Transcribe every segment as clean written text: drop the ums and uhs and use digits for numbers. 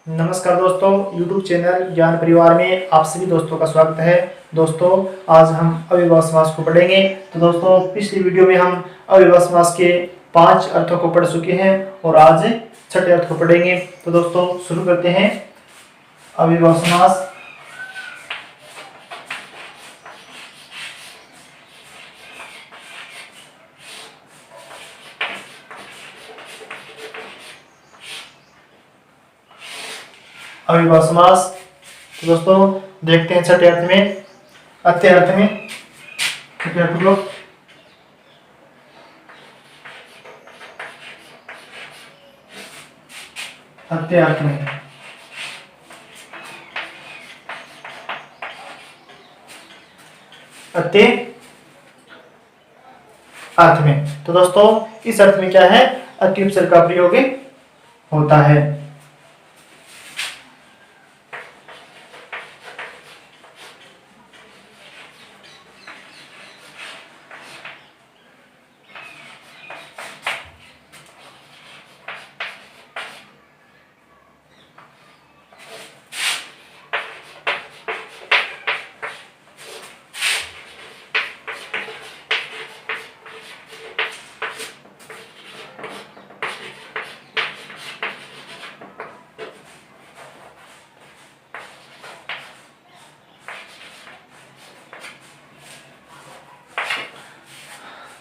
नमस्कार दोस्तों, YouTube channel ज्ञान परिवार में आप सभी दोस्तों का स्वागत है। दोस्तों, आज हम अव्ययभाव समास को पढ़ेंगे। तो दोस्तों, पिछली वीडियो में हम अव्ययभाव समास के 5 अर्थों को पढ़ चुके हैं और आज छठे अर्थ को पढ़ेंगे। तो दोस्तों, शुरू करते हैं। अव्ययभाव समास। अव्ययभाव समास। तो दोस्तों, देखते हैं छठे अर्थ में, अत्य अर्थ में। छठे अर्थ को अत्य अर्थ में। अत्य अर्थ में। तो दोस्तों, इस अर्थ में क्या है? अति उपसर्ग का प्रयोग होता है।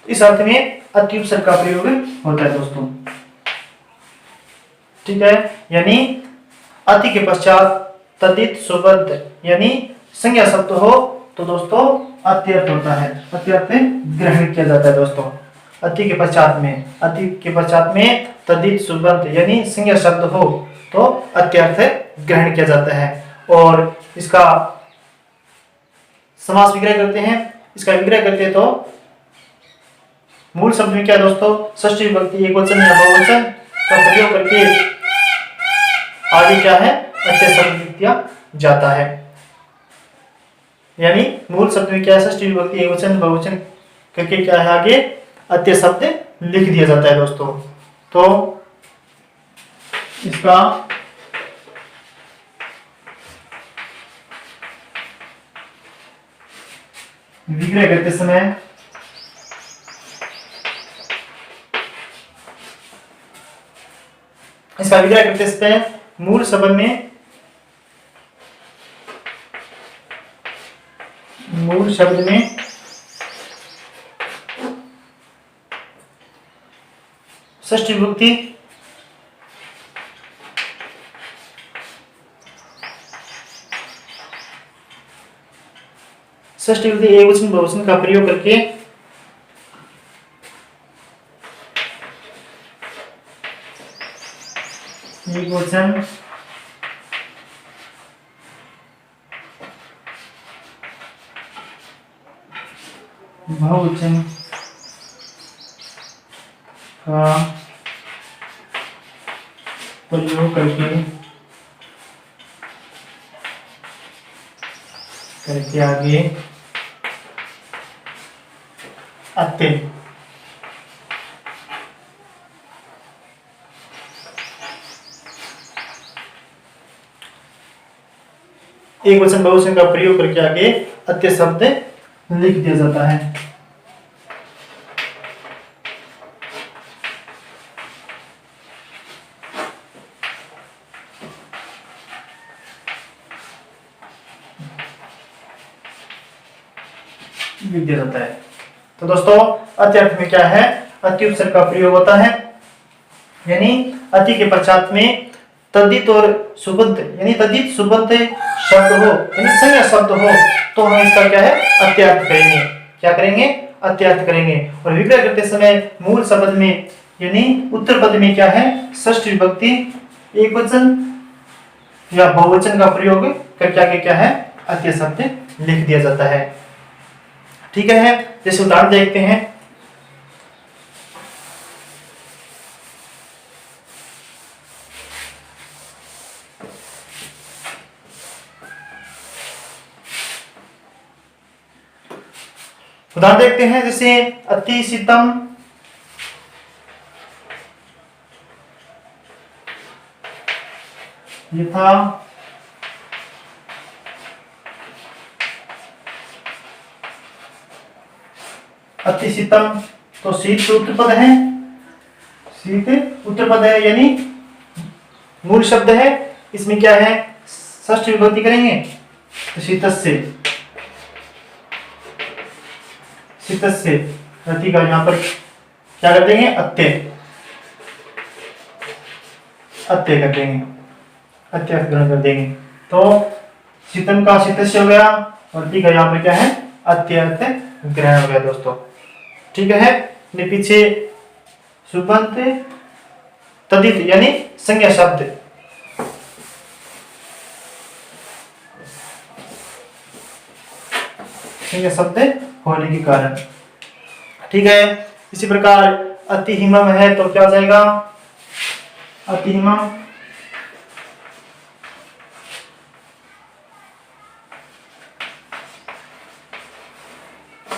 इस अर्थ में अति उपसर्ग का प्रयोग होता है दोस्तों। ठीक है, यानी अति के पश्चात तद्धित सुबद्ध यानी संज्ञा शब्द हो तो दोस्तों अत्यर्थ होता है। अत्यर्थ ग्रहण किया जाता है दोस्तों। अति के पश्चात में तद्धित सुबद्ध यानी संज्ञा शब्द हो तो अत्यर्थ ग्रहण किया जाता है। और इसका समास विग्रह करते हैं। इसका विग्रह करते हैं तो मूल शब्द में क्या है दोस्तों? षष्ठी विभक्ति एकवचन या बहुवचन का प्रयोग करके आगे क्या है? अत्य शब्द लिख दिया जाता है। यानी मूल शब्द में क्या है? षष्ठी विभक्ति एकवचन बहुवचन करके क्या है? आगे अत्य शब्द लिख दिया जाता है दोस्तों। तो इसका विग्रह करते समय इसका विग्रह करते समय मूल शब्द में षष्ठी विभक्ति एकवचन बहुवचन का प्रयोग करके एकवचन बहुवचन का प्रयोग करके आगे अत्य एकवचन बहुवचन का प्रयोग करके आगे अत्य शब्द लिख दिया जाता है। लिख दिया जाता है। तो दोस्तों, अति अर्थ में क्या है? अति उपसर्ग का प्रयोग होता है। यानी अति के पश्चात में तद्धित और सुबद्ध यानी तद्धित सुबद्ध शब्द हो यानी संज्ञा शब्द हो तो हम इसका क्या है? अत्यर्थ करेंगे। क्या करेंगे? अत्यर्थ करेंगे। और विग्रह करते समय मूल शब्द में यानी उत्तर पद में क्या है? षष्ठी विभक्ति एकवचन या बहुवचन का प्रयोग करके आगे क्या है? अत्य शब्द लिख दिया जाता है। ठीक है, जैसे उदाहरण देखते हैं। उदाहरण देखते हैं, जैसे अति शीतम यथा अति शीतम, तो शीत उत्तरपद है, शीत उत्तरपद है यानी मूल शब्द है। इसमें क्या है, षष्ठी विभक्ति करेंगे तो शीतस्य, शीतस्य रति का यहाँ पर क्या कर देंगे, अत्य, अत्य कर देंगे, अत्य ग्रहण कर देंगे। तो शीतम का शीतस्य हो गया और रति का यहाँ पर क्या है, अत्य अत्य ग्रहण हो गया दोस्तों। ठीक है, पीछे सुबंत तदित यानी संज्ञा शब्द, संज्ञा शब्द होने के कारण। ठीक है, इसी प्रकार अति हिमम है तो क्या हो जाएगा, अति हिमम,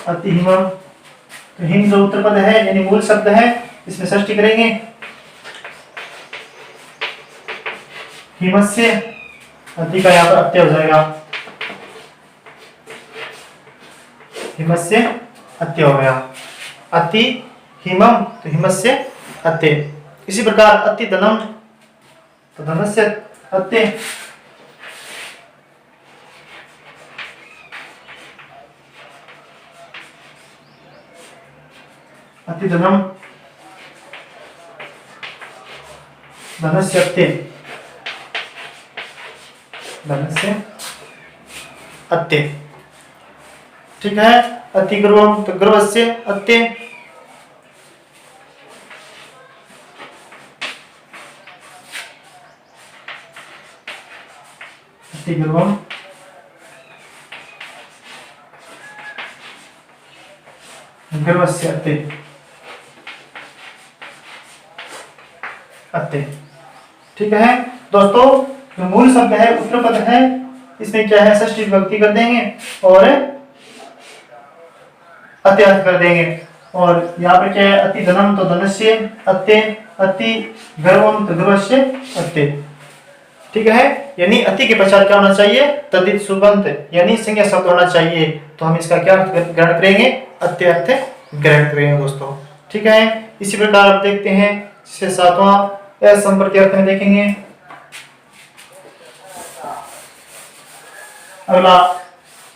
अति हिमम, तो हिम जो उत्तर पद है यानी मूल शब्द है, इसमें षष्ठी करेंगे, हिमस्य, अति का यहाँ पर अत्य हो जाएगा, हिमस्य अत्य हो गया, अति हिमम तो हिमस्य अत्य। इसी प्रकार अति धनम तो धनस्य अत्य, अति धनम धनस्य अत्य, धनस्य अत्य। ठीक है, अति गर्वम तो गर्वस्य अत्य, अति गर्वम गर्वस्य अत्य, अत्य। ठीक है दोस्तों, जो मूल शब्द है उत्तरपद है, इसमें क्या है, षष्ठी विभक्ति कर देंगे और अत्यार्थ कर देंगे। और यहाँ पर क्या है, अति धनम तो धनस्य अत्य, अति गर्वम तो गर्वस्य अत्य। ठीक है, यानी अति के पश्चात क्या होना चाहिए, तदित सुबंत यानी संज्ञा शब्द होना चाहिए। तो हम इसका क्या ग्रहण करेंगे, अत्य अर्थ ग्रहण करेंगे दोस्तों। ठीक है, इसी प्रकार आप देखते हैं जिसे सातवां असंप्रति अर्थ में देखेंगे। अगला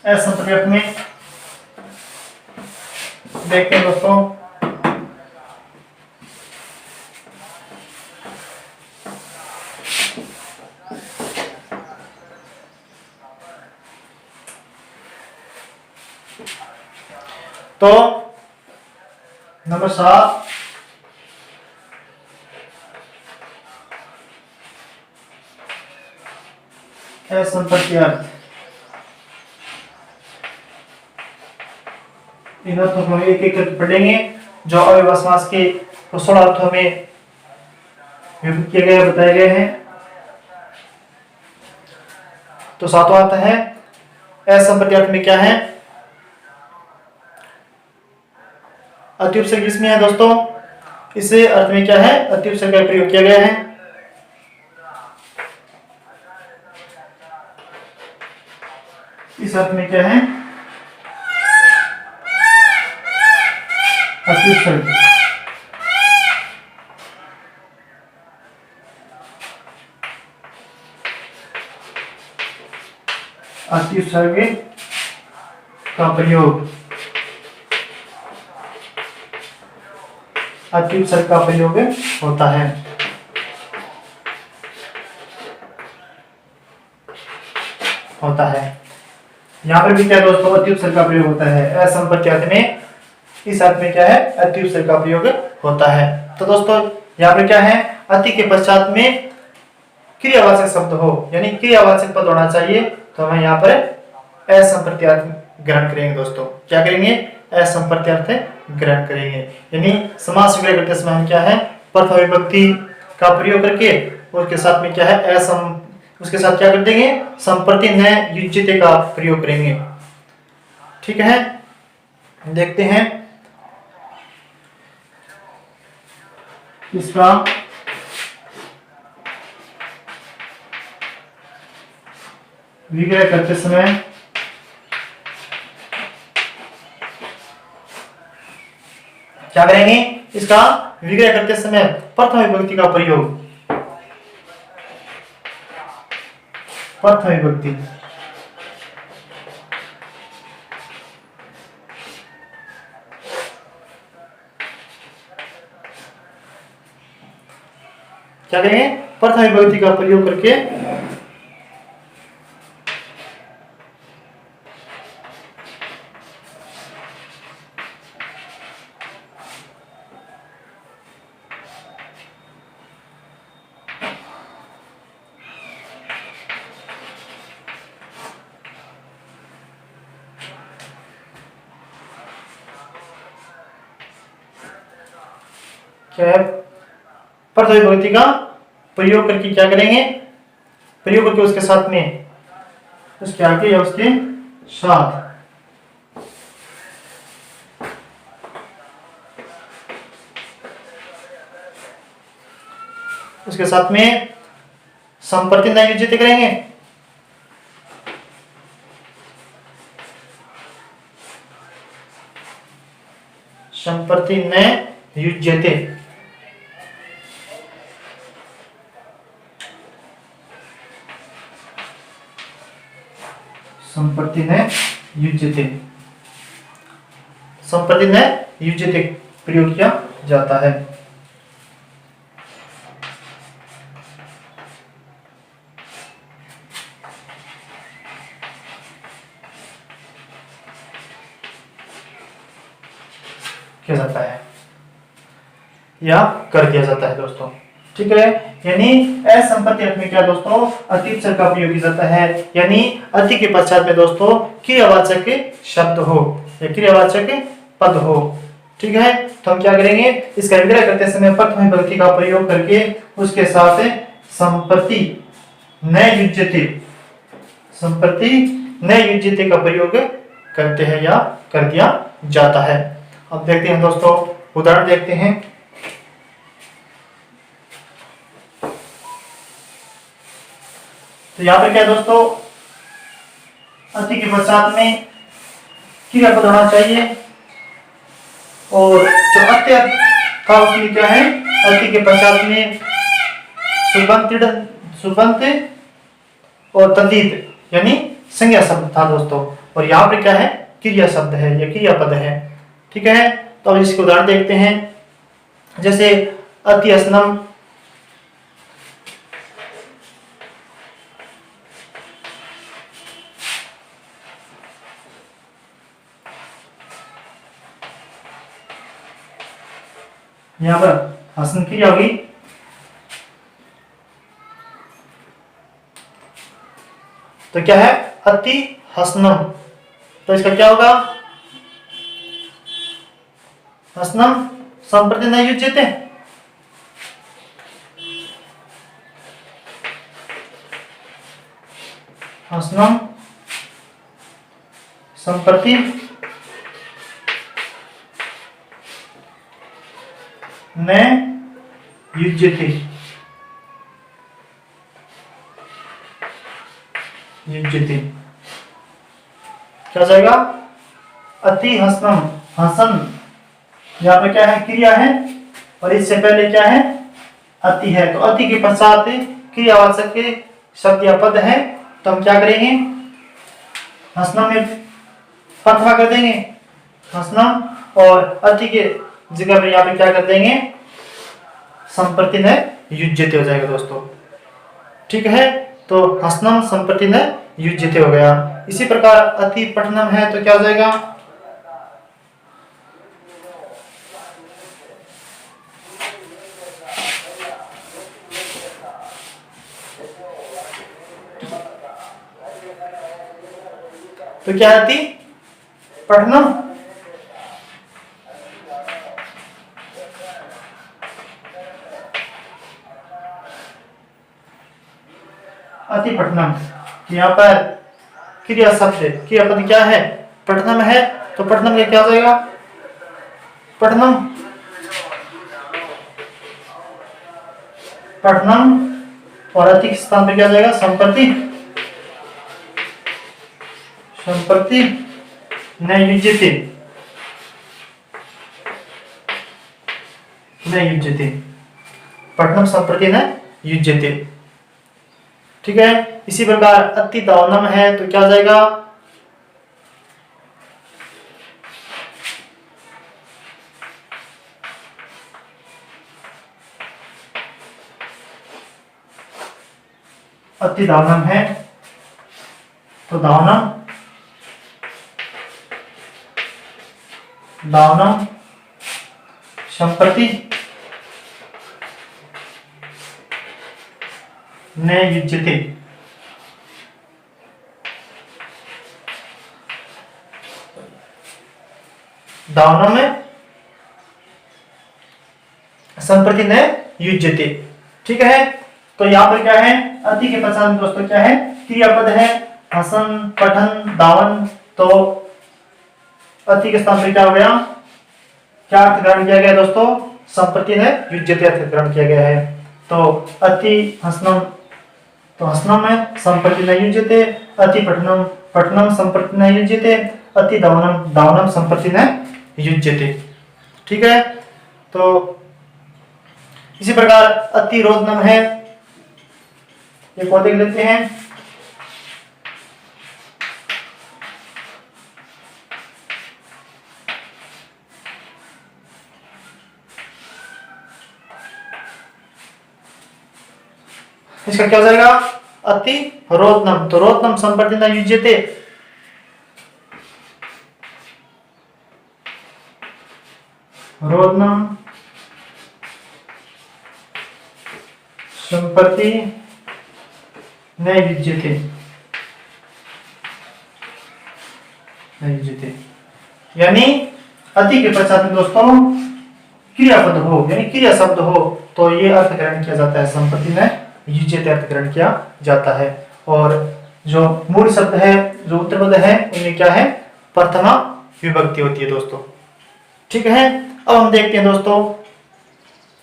असंप्रति अर्थ में देखते हैं दोस्तों, तो नंबर 7 असंप्रति अर्थ। इन अर्थों को एक एक करके पढ़ेंगे। जो अव्ययभाव समास के 16 अर्थों में विभक्त किए गए बताए गए हैं। तो सातवां अर्थ है असंप्रति अर्थ में क्या है, अति उपसर्ग इसमें है दोस्तों। इस अर्थ में क्या है, अति उपसर्ग का प्रयोग किया गया है। इस अर्थ में क्या है, अति उपसर्ग, अति उपसर्ग का प्रयोग, अति उपसर्ग का प्रयोग होता है। यहाँ पर भी क्या दोस्तों, अति उपसर्ग का प्रयोग होता है। असंप्रति अर्थ में, इस अर्थ में क्या है, अति उपसर्ग का प्रयोग होता है। तो दोस्तों यहाँ पर क्या है, अति के पश्चात में क्रियावाचक शब्द हो यानी क्रियावाचक पद होना चाहिए। तो हम यहाँ पर असंप्रति अर्थ ग्रहण करेंगे दोस्तों। क्या करेंगे, असंप्रति अर्थ ग्रहण करेंगे। यानी समास विग्रह करते समय हम क्या है, प्रथम विभक्ति का प्रयोग करके उसके साथ में क्या है, उसके साथ क्या कर देंगे, संप्रति न युज्यते का प्रयोग करेंगे। ठीक है, देखते हैं इसका विग्रह करते समय क्या करेंगे, इसका विग्रह करते समय प्रथम विभक्ति का प्रयोग, प्रथम विभक्ति। क्या करेंगे, प्रथम विभक्ति का प्रयोग करके क्या है, प्रथम विभक्ति का प्रयोग करके क्या करेंगे, प्रयोग करके उसके साथ में, उसके आगे या उसके साथ में संप्रति नए युज्यते करेंगे। संप्रति नए युज्यते, संप्रति नए युज्यते, संप्रति नए युज्यते प्रयोग किया जाता है। किया जाता है या कर दिया जाता है दोस्तों, ठीक है। यानी असंपत्ति अर्थ में क्या दोस्तों, अतीत शब्द का प्रयोग किया जाता है, यानी अति के पश्चात में दोस्तों क्रियावाचक शब्द हो या क्रियावाचक पद हो, ठीक है। तो हम क्या करेंगे, इसका विग्रह करते समय प्रथम विभक्ति का प्रयोग करके उसके साथ संपत्ति नए युज्यते, संपत्ति नए युज्यते का प्रयोग करते हैं या कर दिया जाता है। अब देखते हैं दोस्तों, उदाहरण देखते हैं। तो यहाँ पर क्या दोस्तों, अति के पश्चात में क्रियापद होना चाहिए, और जो अत्य था उसमें क्या है, अति के पश्चात में सुबंत और तद्धित यानी संज्ञा शब्द था दोस्तों, और यहाँ पर क्या है, क्रिया शब्द है या क्रियापद है, ठीक है। तो अब इसके उदाहरण देखते हैं, जैसे अति अस्नम, यहां पर हसन क्रिया होगी, तो क्या है, अति हसनम, तो इसका क्या होगा, हसनम संप्रति नए युज्यते, हसनम संप्रति नए युज्यते, युज्यते क्या जाएगा, अति हसनम, हसन यहाँ पे क्या है, क्रिया है, और इससे पहले क्या है, अति है, तो अति के पश्चात क्रियावाचक के शब्द या पद है, तो हम क्या करेंगे, हसनम में प्रथमा कर देंगे, हसनम, और अति के जगह पे यहाँ पे क्या कर देंगे, संप्रति नए युज्यते हो जाएगा दोस्तों, ठीक है। तो हसनम संप्रति नए युज्यते हो गया। इसी प्रकार अति पठनम है, तो क्या हो जाएगा, तो क्या अति पठनम, अति पठनम, यहाँ पर क्रिया शब्द, क्रियापद क्या है, पठनम है, तो पठनम का क्या हो जाएगा, पठनम, पठनम, और अति के स्थान पर क्या हो जाएगा, संप्रति संप्रति न युज्यते, न युज्यते, पठनम संप्रति न युज्यते। ठीक है। इसी प्रकार अति दावनम है तो क्या हो जाएगा, अति दावनम है तो दावनम, दावनम संप्रति न युज्यते। दावनम में संप्रति न युज्यते। ठीक है। तो यहाँ पर क्या है, अति के पश्चात में दोस्तों क्या है, क्रियापद है, हसन, पठन, दावन। तो अति के स्थान पर क्या हो गया, क्या अर्थ ग्रहण किया गया दोस्तों, संप्रति न युज्यते अर्थ ग्रहण किया गया है। तो अति हसनम, तो हसनम में संप्रति न युज्यते, अति पठनम, पठनम संप्रति न युज्यते, अति दावनम, दावनम संप्रति न युज्यते। ठीक है। तो इसी प्रकार अति रोदनम है, ये पौधे लेते हैं, इसका क्या हो जाएगा, अति रोदनम, तो रोदनम संप्रति न युज्यते, रोदनम संप्रति न युज्यते, न युज्यते। यानी अति के पश्चात में दोस्तों क्रियापद हो, यानी क्रिया शब्द हो, तो ये अर्थ ग्रहण किया जाता है, संप्रति न युज्यते अर्थ ग्रहण किया जाता है। और जो मूल शब्द है, जो उत्तरपद है, उनमें क्या है, प्रथमा विभक्ति होती है दोस्तों। ठीक है। अब हम देखते हैं दोस्तों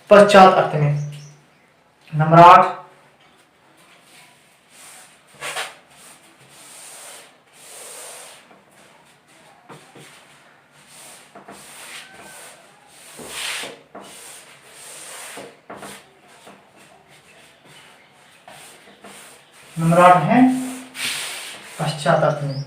पश्चात अर्थ में, नंबर 8, नंबर 8 है पश्चात अर्थ में।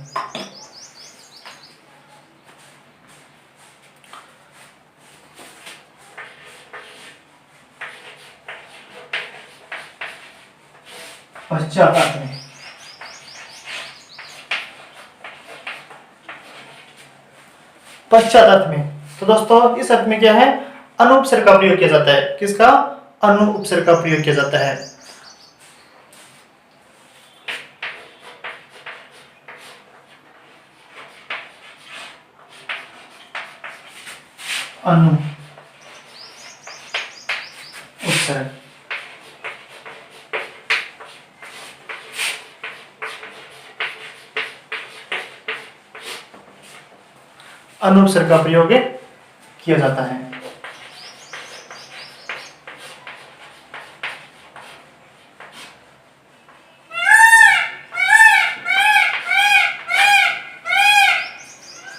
पश्चात अर्थ में, पश्चात अर्थ में, तो दोस्तों इस अर्थ में क्या है, अनुपसर्ग का प्रयोग किया जाता है। किसका, अनुपसर्ग का प्रयोग किया जाता है। अनु उपसर्ग, अनुपसर्ग का प्रयोग किया जाता है।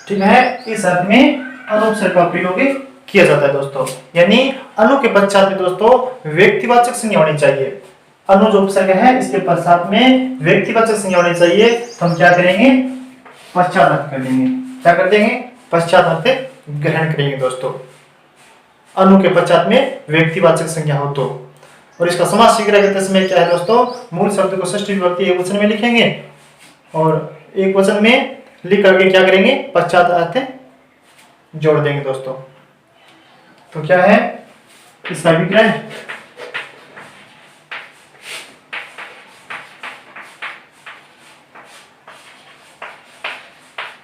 ठीक है। इस अर्थ में अनुपसर्ग का प्रयोग किया जाता है दोस्तों। यानी अनु के पश्चात में दोस्तों व्यक्तिवाचक संज्ञा होनी चाहिए। अनु जो उपसर्ग है, इसके पश्चात में व्यक्तिवाचक संज्ञा होनी चाहिए। तो हम क्या करेंगे, पश्चात अर्थ कर देंगे। क्या कर देंगे, पश्चात अर्थ ग्रहण करेंगे दोस्तों। अनु के पश्चात में व्यक्तिवाचक संज्ञा हो तो। और इसका समास शीघ्र करते समय क्या है दोस्तों, मूल शब्द को षष्ठी विभक्ति एकवचन में लिखेंगे और एकवचन में लिख करके क्या करेंगे, पश्चात अर्थ जोड़ देंगे दोस्तों। तो क्या है इसका विग्रह,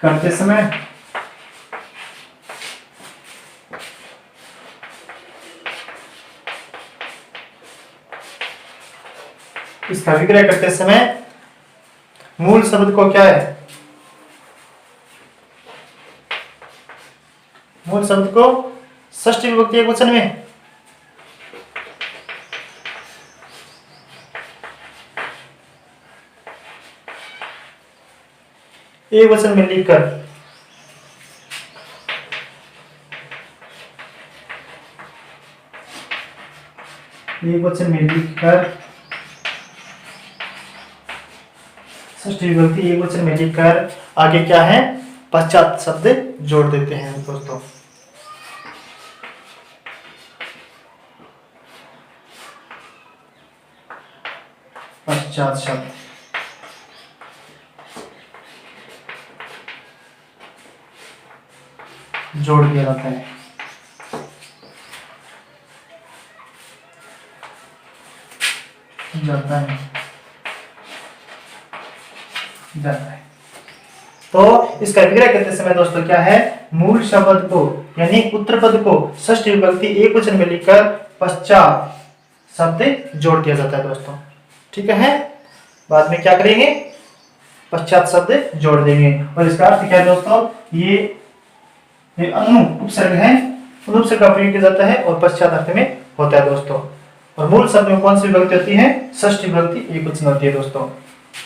करते समय इसका विग्रह करते समय मूल शब्द को क्या है, मूल शब्द को षष्ठी विभक्ति एकवचन में एक वचन में लिखकर एक वचन में लिखकर षष्ठी विभक्ति एक वचन में लिखकर आगे क्या है, पश्चात शब्द जोड़ देते हैं दोस्तों। पश्चात शब्द जोड़ दिया जाता है। जाता है तो इसका विग्रह करते समय दोस्तों क्या है, मूल शब्द को यानी उत्तर पद को षष्ठी विभक्ति एक वचन में लिखकर पश्चात शब्द जोड़ दिया जाता है दोस्तों। ठीक है, बाद में क्या करेंगे, पश्चात शब्द जोड़ देंगे। और इसका अर्थ क्या है दोस्तों, ये अनु उपसर्ग है, उपसर्ग का प्रयोग किया जाता है और पश्चात अर्थ में होता है दोस्तों। और मूल शब्द में कौन सी विभक्ति होती है, षष्ठी विभक्ति एक वचन होती है दोस्तों।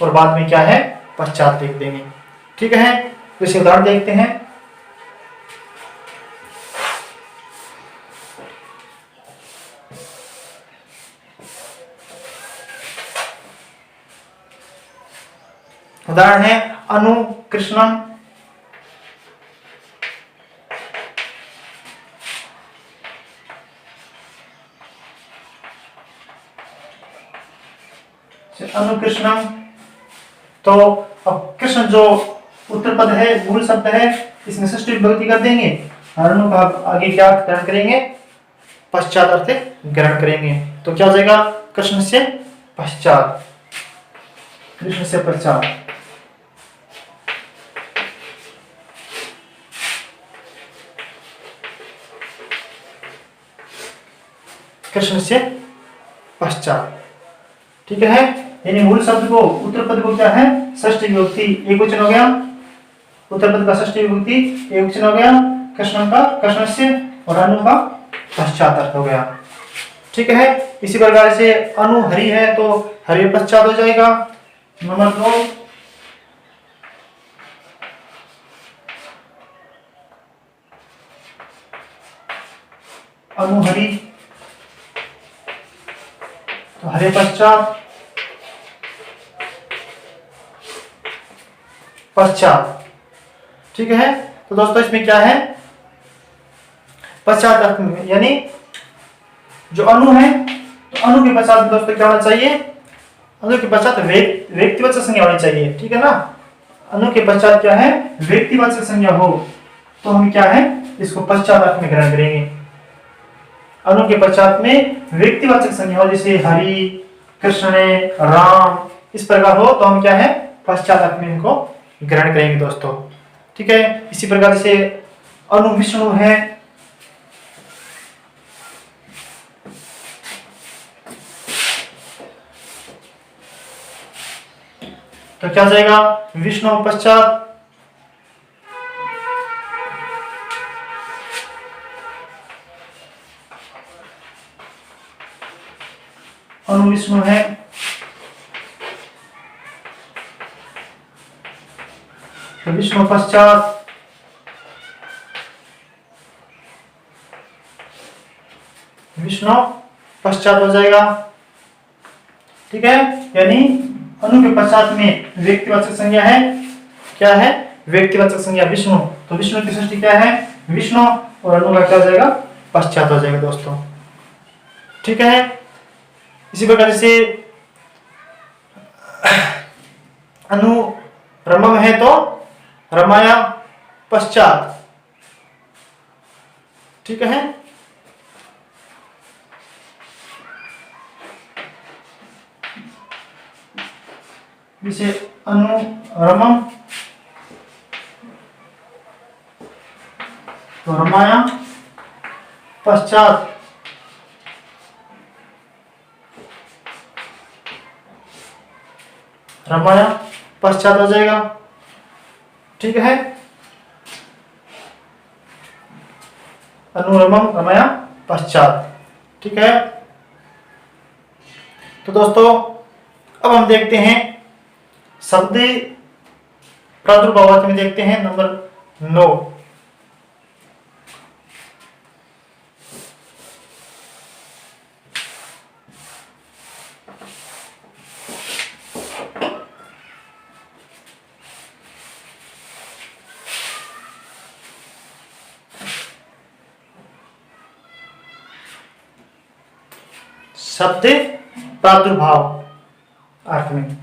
और बाद में क्या है, पश्चात लिख देंगे। ठीक है, तो इसे उदाहरण देखते हैं। उदाहरण है अनु कृष्णम, अनु कृष्णम। तो अब कृष्ण जो उत्तर पद है, मूल शब्द है, इसमें षष्ठी विभक्ति कर देंगे। अनु का आगे क्या ग्रहण करेंगे, पश्चात अर्थ ग्रहण करेंगे। तो क्या हो जाएगा, कृष्ण से पश्चात, कृष्ण से पश्चात। कृष्ण से पश्चात। ठीक है, यानी मूल शब्द को उत्तर पद को क्या है, षष्ठी विभक्ति एक वचन हो गया, उत्तर पद का षष्ठी विभक्ति एक वचन हो गया, कृष्ण का कृष्ण से और अनु का पश्चात अर्थ हो गया। ठीक है, इसी प्रकार से अनु हरि है तो हरि पश्चात हो जाएगा। नंबर 2, अनु हरि तो हरे पश्चात, पश्चात। ठीक है, तो दोस्तों इसमें क्या है, पश्चात अर्थ में यानी जो अनु है, तो अनु के पश्चात दोस्तों क्या होना चाहिए, अनु के पश्चात व्यक्तिवाचक संज्ञा होनी चाहिए। ठीक है ना, अनु के पश्चात क्या है, व्यक्तिवाचक संज्ञा हो तो हम क्या है, इसको पश्चात अर्थ में ग्रहण करेंगे। अनु के पश्चात में व्यक्तिवाचक संज्ञा हो, जैसे हरि, कृष्ण, राम, इस प्रकार हो तो हम क्या है, पश्चात अर्थ में इनको ग्रहण करेंगे दोस्तों। ठीक है, इसी प्रकार से अनु विष्णु है तो क्या हो जाएगा, विष्णु पश्चात, अनु विष्णु है तो विष्णु पश्चात, विष्णु पश्चात हो जाएगा। ठीक है, यानी अनु के पश्चात में व्यक्तिवाचक संज्ञा है, क्या है, व्यक्तिवाचक संज्ञा विष्णु, तो विष्णु की षष्ठी क्या है, विष्णु, और अनु का क्या हो जाएगा, पश्चात हो जाएगा दोस्तों। ठीक है, इसी प्रकार से अनु रमम है तो रमाया पश्चात। ठीक है, इसे अनु रमम तो रमाया पश्चात, रमाया पश्चात हो जाएगा। ठीक है, अनुरमम रमाया पश्चात। ठीक है, तो दोस्तों अब हम देखते हैं शब्द प्रादुर्भाव अर्थ में देखते हैं नंबर 9। शब्द प्रादुर्भाव अर्थ में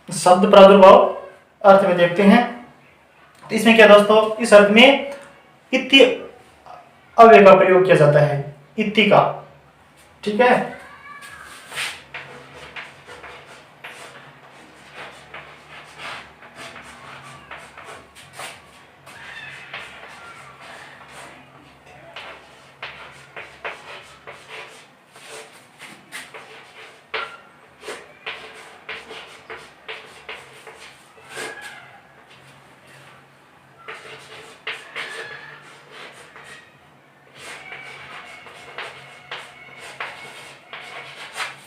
शब्द प्रादुर्भाव अर्थ में देखते हैं। तो इसमें क्या दोस्तों, इस अर्थ में इति अव्यय का प्रयोग किया जाता है, इति का। ठीक है,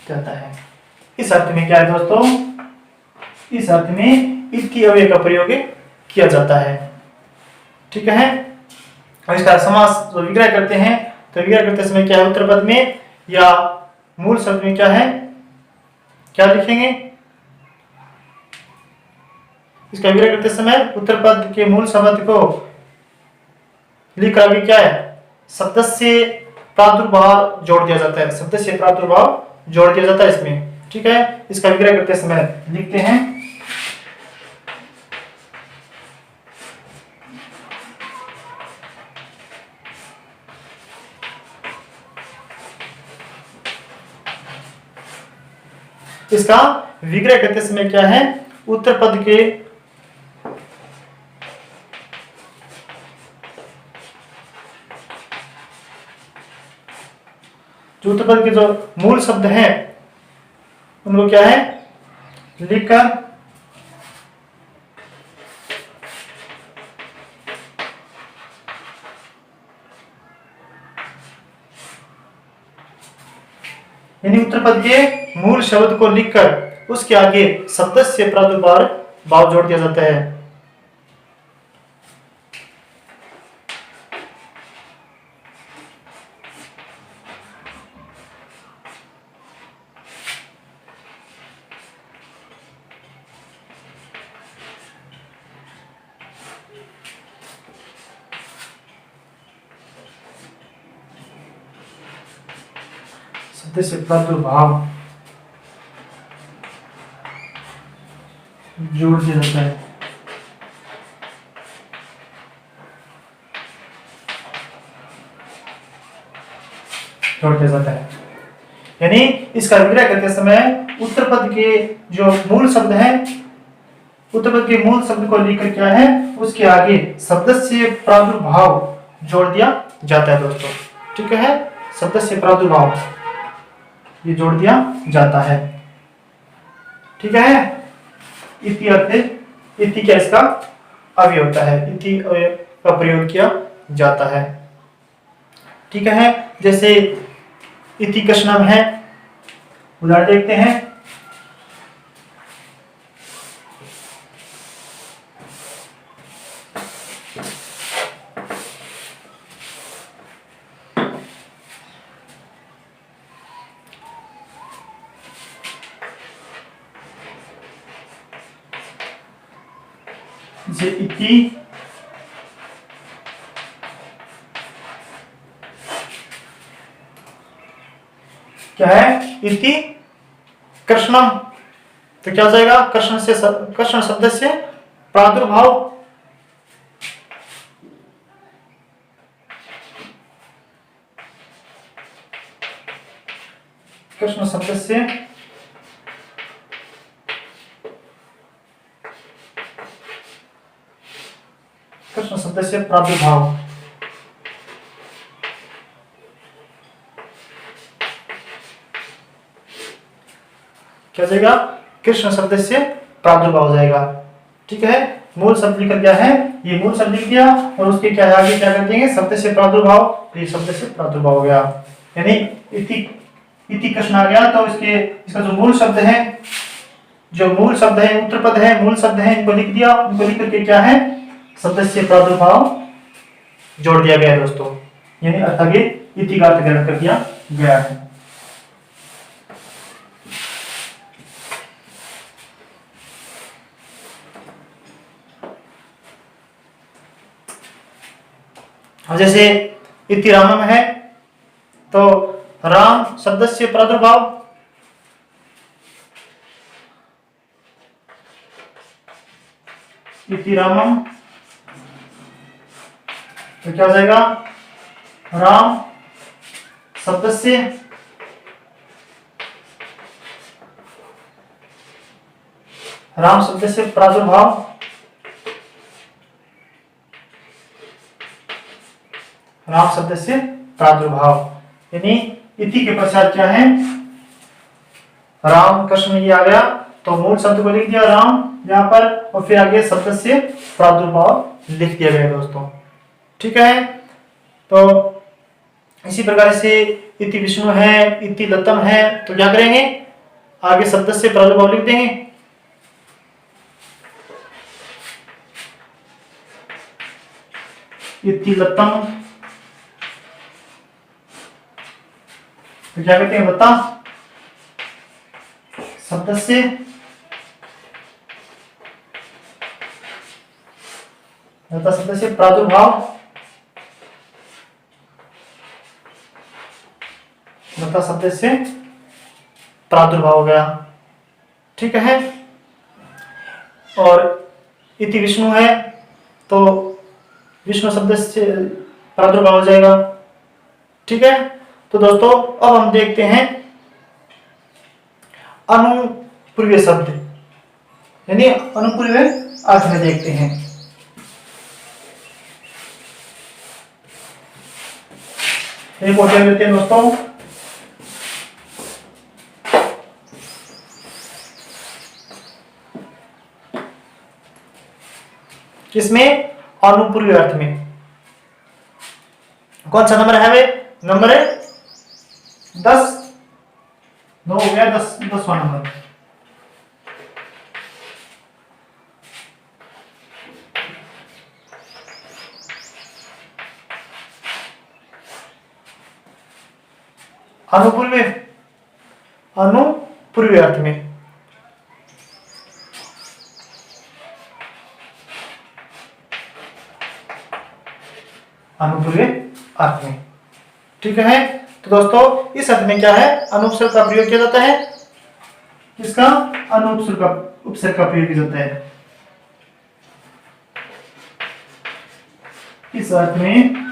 जाता है। इस अर्थ में क्या है दोस्तों, इस अर्थ में इति अव्यय का प्रयोग किया जाता है। ठीक है, और इसका समास जो विग्रह करते हैं, तो विग्रह करते समय क्या है, उत्तर पद में या मूल शब्द में क्या है, क्या लिखेंगे, इसका विग्रह करते समय उत्तर पद के मूल शब्द को लिख कर आगे क्या है, शब्द से प्रादुर्भाव जोड़ दिया जाता है, शब्द से प्रादुर्भाव जोड़ दिया जाता है इसमें। ठीक है, इसका विग्रह करते समय लिखते हैं, इसका विग्रह करते समय क्या है, उत्तर पद के जो उत्तर पद के जो मूल शब्द हैं उनको क्या है, लिखकर यानी उत्तर पद के मूल शब्द को लिखकर उसके आगे शब्द से प्रादुर्भाव जोड़ दिया जाता है। शब्द से प्रादुर्भाव जोड़ दिया जाता है। जोड़ दिया जाता है यानी इसका विग्रह करते समय उत्तर पद के जो मूल शब्द हैं, उत्तर पद के मूल शब्द को लेकर क्या है, उसके आगे शब्द से प्रादुर्भाव जोड़ दिया जाता है दोस्तों। ठीक है, शब्द से प्रादुर्भाव ये जोड़ दिया जाता है। ठीक है, इति अर्थ, इति क्या इसका अव्यय होता है, इति अव्यय का प्रयोग किया जाता है। ठीक है, जैसे इति कृष्णम है, उदाहरण देखते हैं, जैसे इति क्या है, इति कृष्णम, तो क्या हो जाएगा, कृष्ण से, कृष्ण शब्द से प्रादुर्भाव, कृष्ण शब्द से कृष्ण शब्द से प्रादुर्भाव। क्या हो जाएगा, कृष्ण शब्द से प्रादुर्भाव हो जाएगा। ठीक है, मूल शब्द लिखकर क्या है, ये मूल शब्द लिख दिया और उसके क्या है आगे क्या कर देंगे, शब्द से प्रादुर्भाव, तो ये शब्द से प्रादुर्भाव हो गया। यानी इति कृष्ण आ गया तो इसका जो मूल शब्द है, जो मूल शब्द है, उत्तरपद है, मूल शब्द है, इनको लिख दिया, इनको लिख करके क्या है, शब्द से प्रादुर्भाव जोड़ दिया गया है दोस्तों। यानी आगे इति का अर्थ ग्रहण कर दिया गया है। अब जैसे इति रामम है तो राम शब्द से प्रादुर्भाव, इति रामम तो क्या हो जाएगा, राम शब्द से प्रादुर्भाव, राम शब्द से प्रादुर्भाव, यानी इति के पश्चात क्या है, राम कृष्ण ये आ गया तो मूल शब्द को लिख दिया राम यहाँ पर और फिर आगे शब्द से प्रादुर्भाव लिख दिया गया दोस्तों। ठीक है, तो इसी प्रकार से इति विष्णु है, इति लतम है, तो क्या करेंगे, आगे शब्द से प्रादुर्भाव लिख देंगे। इति लतम तो क्या कहते हैं, लता शब्द से प्रादुर्भाव, लता शब्द से प्रादुर्भाव हो गया। ठीक है, और इति विष्णु है तो विष्णु शब्द से प्रादुर्भाव हो जाएगा। ठीक है, तो दोस्तों अब हम देखते हैं अनुपूर्वीय शब्द, यानी अनुपूर्वीय अर्थ में देखते हैं। एक और क्या लेते हैं दोस्तों, किसमें, अनुपूर्वीय अर्थ में। कौन सा नंबर है वे, नंबर है 10, 9 हो गया, 10वां नंबर। अनुपूर्वीय अर्थ में, अनुपूर्वीय अर्थ में। ठीक है, तो दोस्तों इस अर्थ में क्या है, अनुपसर्ग का प्रयोग किया जाता है, किसका, उपसर्ग का प्रयोग किया जाता है। इस अर्थ में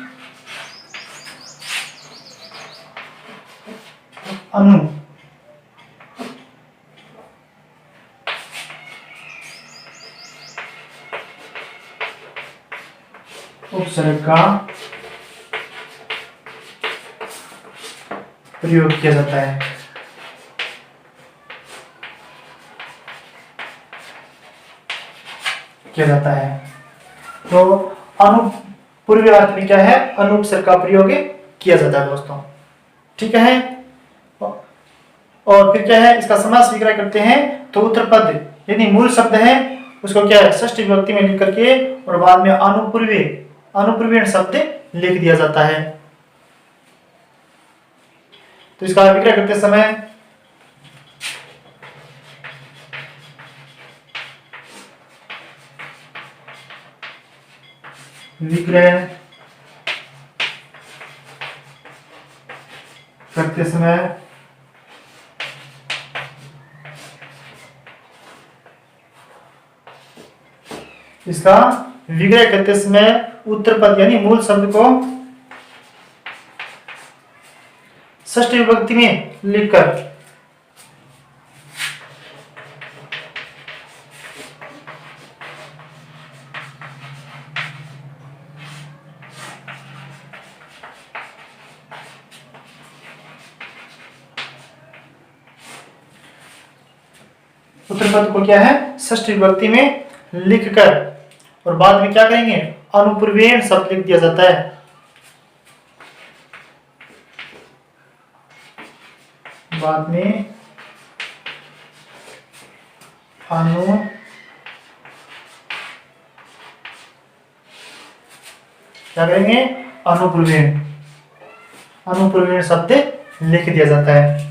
अनु उपसर्ग का प्रयोग किया जाता है। तो अनुपूर्वीय अर्थ में क्या है, अनुपसर्ग का प्रयोग किया जाता है दोस्तों। ठीक है, और फिर क्या है, इसका समास विग्रह करते हैं तो उत्तरपद यानी मूल शब्द है उसको क्या है, षष्ठी विभक्ति में लिख करके और बाद में अनुपूर्वीय शब्द लिख दिया जाता है। तो इसका विग्रह करते समय विग्रह करते समय इसका विग्रह करते समय उत्तरपद यानी मूल शब्द को षष्ठी विभक्ति में लिखकर उत्तर पद को क्या है षष्ठी विभक्ति में लिखकर और बाद में क्या करेंगे अनुपूर्वेण शब्द लिख दिया जाता है। बाद में क्या करेंगे अनुपूर्वेण शब्द लिख दिया जाता है।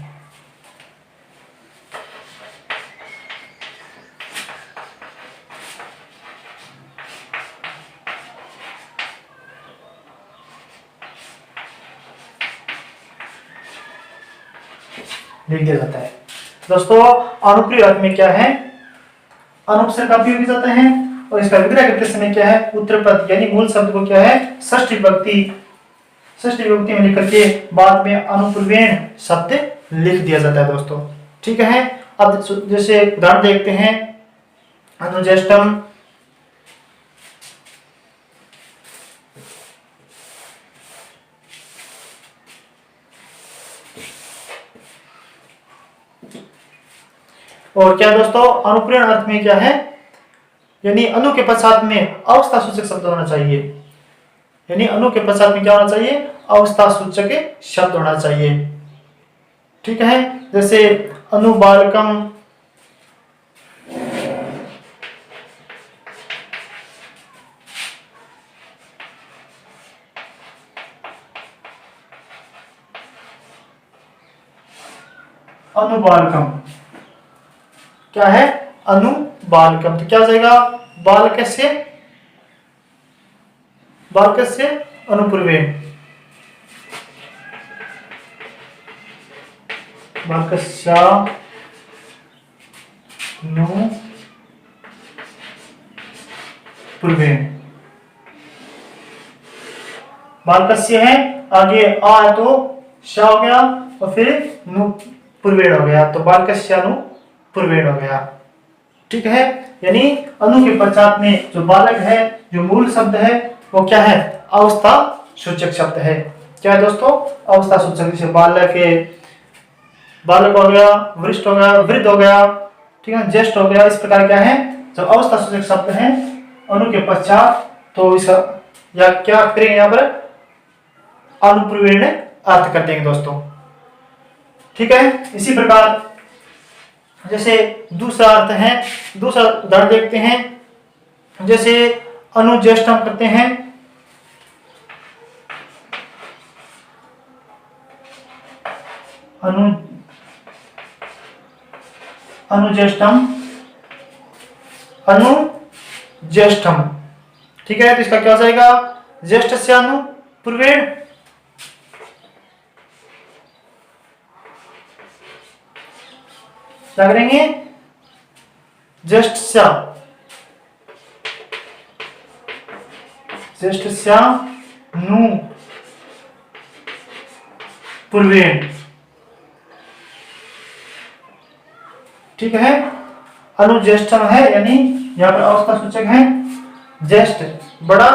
लिख दिया जाता है। दोस्तों अनुप्रिय अर्थ में क्या है अनुपसर्ग का प्रयोग किया जाता है और इसका विग्रह करते समय क्या है उत्तर पद यानी मूल शब्द को क्या है षष्ठी विभक्ति में लिख करके बाद में अनुपूर्वेण शब्द लिख दिया जाता है दोस्तों। ठीक है, अब जैसे उदाहरण देखते हैं अनुज्येष्ठम, और क्या दोस्तों अनुपूर्ण अर्थ में क्या है यानी अनु के पश्चात में अवस्था सूचक शब्द होना चाहिए। यानी अनु के पश्चात में क्या होना चाहिए अवस्था सूचक शब्द होना चाहिए। ठीक है, जैसे अनुबालकम, अनुबालकम क्या है अनुबालकम, तो क्या हो जाएगा बालकस्य अनुपूर्वेण, बालकस्य है आगे आ है तो श हो गया और फिर नु पूर्वेण हो गया तो बालकस्यानु पूर्वेण हो गया। ठीक है, यानी अनु के पश्चात में जो बालक है जो मूल शब्द है वो क्या है अवस्था सूचक शब्द है। क्या है दोस्तों अवस्था सूचक, जैसे बालक हो गया, वरिष्ठ हो गया, वृद्ध हो गया, ठीक है, ज्येष्ठ हो गया, इस प्रकार क्या है जब अवस्था सूचक शब्द है अनु के पश्चात तो इसका या क्या करेंगे यहाँ पर अनुपूर्वेण अर्थ कर देंगे दोस्तों। ठीक है, इसी प्रकार जैसे दूसरा अर्थ है, दूसरा उदाहरण देखते हैं, जैसे अनुज्येष्ठ हम करते हैं, अनुज्येष्ठम। ठीक है, तो इसका क्या हो जाएगा ज्येष्ठ से अनुपूर्वेण, क्या करेंगे ज्येष्ठ नु पूर्वेण। ठीक है, अनुज्येष्ठम है यानी यहाँ पर अवस्था सूचक है ज्येष्ठ बड़ा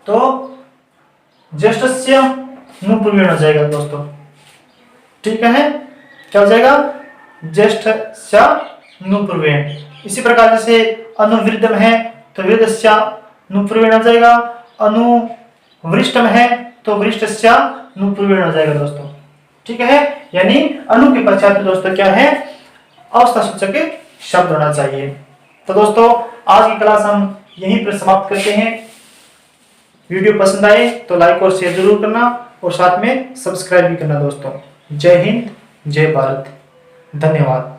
तो ज्येष्ठस्य नु पूर्वेण हो जाएगा दोस्तों। ठीक है, क्या हो जाएगा ज्येष्ठ नु पूर्वेण। इसी प्रकार जैसे अनुवृद्धम है तो वृद्धस्य नु पूर्वेण हो जाएगा, अनुवृष्टम है तो वृष्टस्य नु पूर्वेण हो जाएगा दोस्तों। ठीक है, यानी अनु के पश्चात दोस्तों क्या है अवस्था सूचक शब्द होना चाहिए। तो दोस्तों आज की क्लास हम यहीं पर समाप्त करते हैं। वीडियो पसंद आए तो लाइक और शेयर जरूर करना और साथ में सब्सक्राइब भी करना दोस्तों। जय हिंद, जय भारत, धन्यवाद।